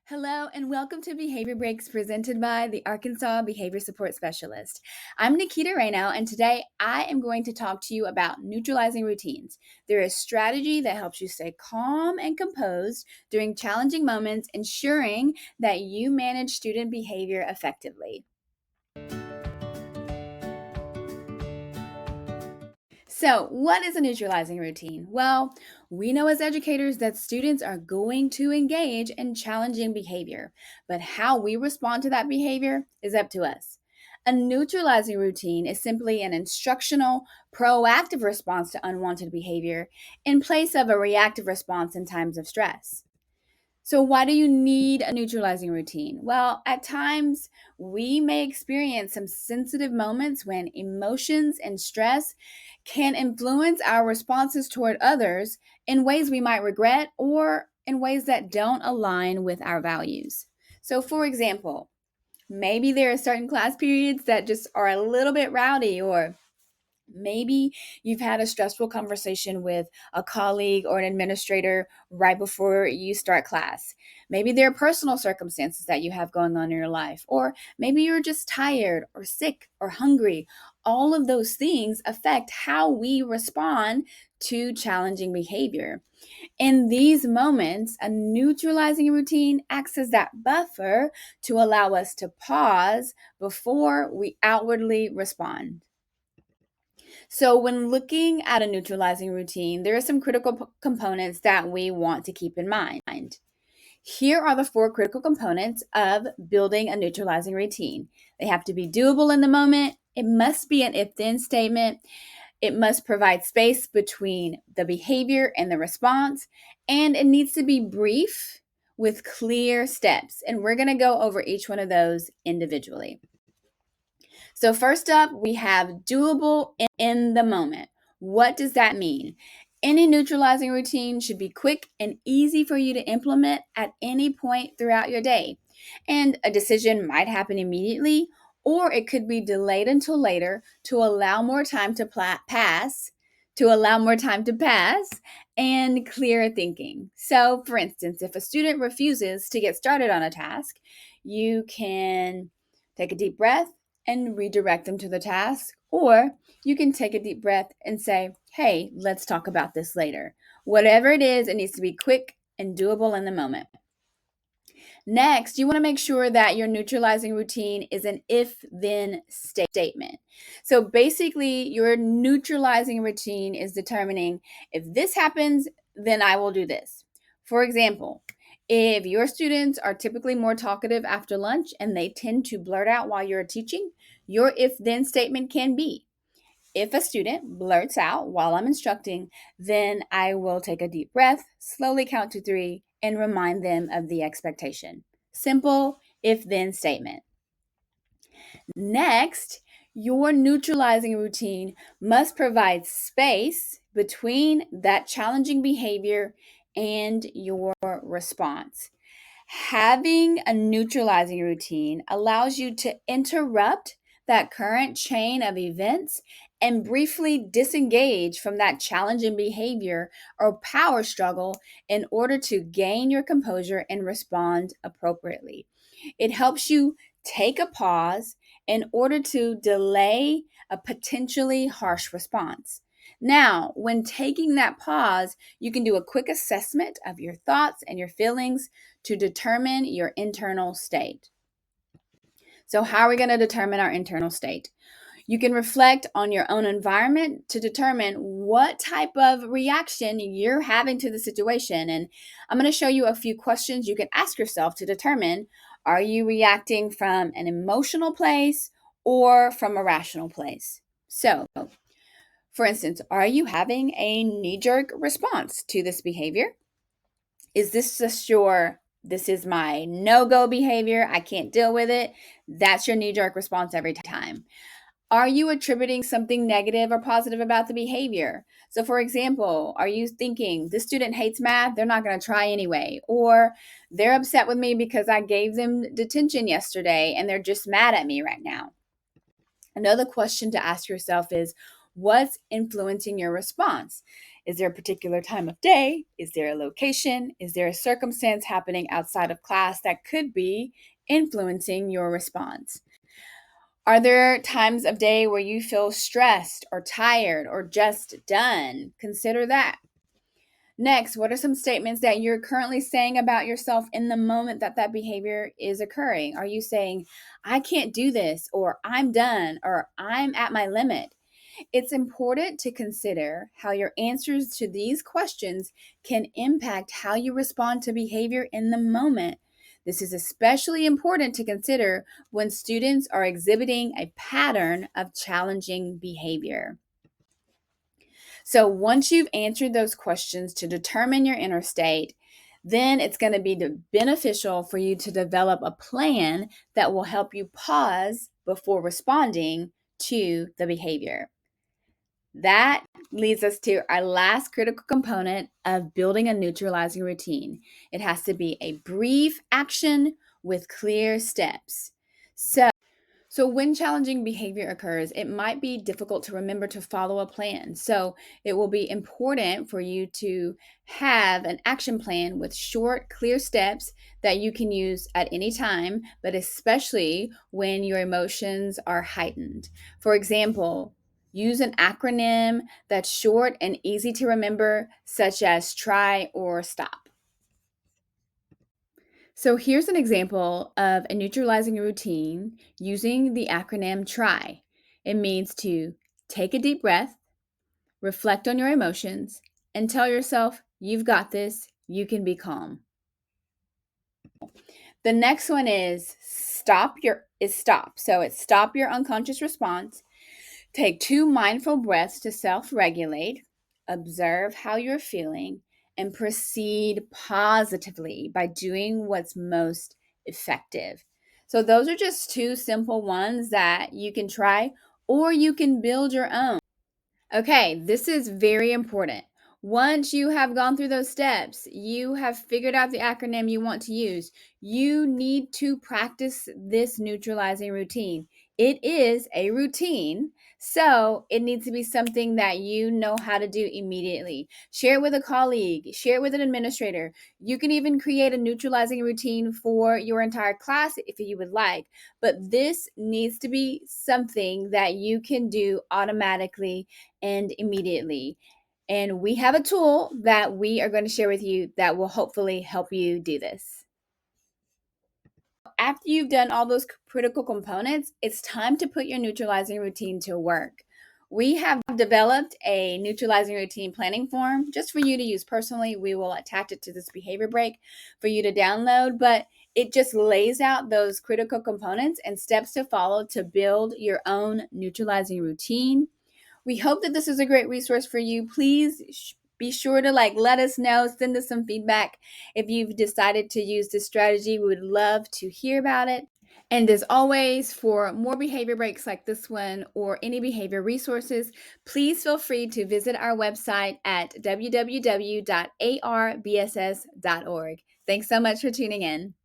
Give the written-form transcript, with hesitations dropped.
Hello, and welcome to Behavior Breaks presented by the Arkansas Behavior Support Specialist. I'm Nikita Rayno, and today I am going to talk to you about neutralizing routines. They're a strategy that helps you stay calm and composed during challenging moments, ensuring that you manage student behavior effectively. So, what is a neutralizing routine? Well, we know as educators that students are going to engage in challenging behavior, but how we respond to that behavior is up to us. A neutralizing routine is simply an instructional, proactive response to unwanted behavior in place of a reactive response in times of stress. So, why do you need a neutralizing routine? Well, at times we may experience some sensitive moments when emotions and stress can influence our responses toward others in ways we might regret or in ways that don't align with our values. So, for example, maybe there are certain class periods that just are a little bit rowdy, or maybe you've had a stressful conversation with a colleague or an administrator right before you start class. Maybe there are personal circumstances that you have going on in your life, or maybe you're just tired or sick or hungry. All of those things affect how we respond to challenging behavior. In these moments, a neutralizing routine acts as that buffer to allow us to pause before we outwardly respond. So, when looking at a neutralizing routine, there are some critical components that we want to keep in mind. Here are the four critical components of building a neutralizing routine. They have to be doable in the moment, it must be an if then statement, it must provide space between the behavior and the response, and it needs to be brief with clear steps. And we're going to go over each one of those individually. So, first up, we have doable in the moment. What does that mean? Any neutralizing routine should be quick and easy for you to implement at any point throughout your day. And a decision might happen immediately, or it could be delayed until later to allow more time to pass and clear thinking. So, for instance, if a student refuses to get started on a task, you can take a deep breath and redirect them to the task. Or you can take a deep breath and say, hey, let's talk about this later. Whatever it is, it needs to be quick and doable in the moment. Next, you want to make sure that your neutralizing routine is an if then statement. So basically, your neutralizing routine is determining if this happens, then I will do this. For example, if your students are typically more talkative after lunch and they tend to blurt out while you're teaching, your if then statement can be, if a student blurts out while I'm instructing, then I will take a deep breath, slowly count to 3, and remind them of the expectation. Simple if then statement. Next, your neutralizing routine must provide space between that challenging behavior and your response. Having a neutralizing routine allows you to interrupt that current chain of events and briefly disengage from that challenging behavior or power struggle in order to gain your composure and respond appropriately. It helps you take a pause in order to delay a potentially harsh response. Now, when taking that pause, you can do a quick assessment of your thoughts and your feelings to determine your internal state. So, how are we going to determine our internal state? You can reflect on your own environment to determine what type of reaction you're having to the situation. And I'm going to show you a few questions you can ask yourself to determine, are you reacting from an emotional place or from a rational place? So, for instance, are you having a knee jerk response to this behavior? Is this just this is my no go behavior? I can't deal with it. That's your knee jerk response every time. Are you attributing something negative or positive about the behavior? So, for example, are you thinking this student hates math? They're not going to try anyway. Or they're upset with me because I gave them detention yesterday and they're just mad at me right now. Another question to ask yourself is, What's influencing your response? Is there a particular time of day? Is there a location? Is there a circumstance happening outside of class that could be influencing your response? Are there times of day where you feel stressed or tired or just done? Consider that. Next, what are some statements that you're currently saying about yourself in the moment that that behavior is occurring? Are you saying, I can't do this, or I'm done, or I'm at my limit? It's important to consider how your answers to these questions can impact how you respond to behavior in the moment. This is especially important to consider when students are exhibiting a pattern of challenging behavior. So once you've answered those questions to determine your inner state, then it's going to be beneficial for you to develop a plan that will help you pause before responding to the behavior. That leads us to our last critical component of building a neutralizing routine. It has to be a brief action with clear steps. So when challenging behavior occurs, it might be difficult to remember to follow a plan. So it will be important for you to have an action plan with short, clear steps that you can use at any time, but especially when your emotions are heightened. For example, use an acronym that's short and easy to remember, such as try or stop. So here's an example of a neutralizing routine using the acronym TRY. It means to take a deep breath, reflect on your emotions, and tell yourself, you've got this, you can be calm. The next one is stop. So it's stop your unconscious response. Take 2 mindful breaths to self-regulate, observe how you're feeling, and proceed positively by doing what's most effective. So those are just 2 simple ones that you can try, or you can build your own. Okay, this is very important. Once you have gone through those steps, you have figured out the acronym you want to use. You need to practice this neutralizing routine. It is a routine, so it needs to be something that you know how to do immediately. Share it with a colleague, share it with an administrator. You can even create a neutralizing routine for your entire class if you would like, but this needs to be something that you can do automatically and immediately. And we have a tool that we are going to share with you that will hopefully help you do this. After you've done all those critical components, it's time to put your neutralizing routine to work. We have developed a neutralizing routine planning form just for you to use personally. We will attach it to this behavior break for you to download, but it just lays out those critical components and steps to follow to build your own neutralizing routine. We hope that this is a great resource for you. Please be sure to let us know, send us some feedback if you've decided to use this strategy. We would love to hear about it. And as always, for more behavior breaks like this one or any behavior resources, please feel free to visit our website at www.arbss.org. Thanks so much for tuning in.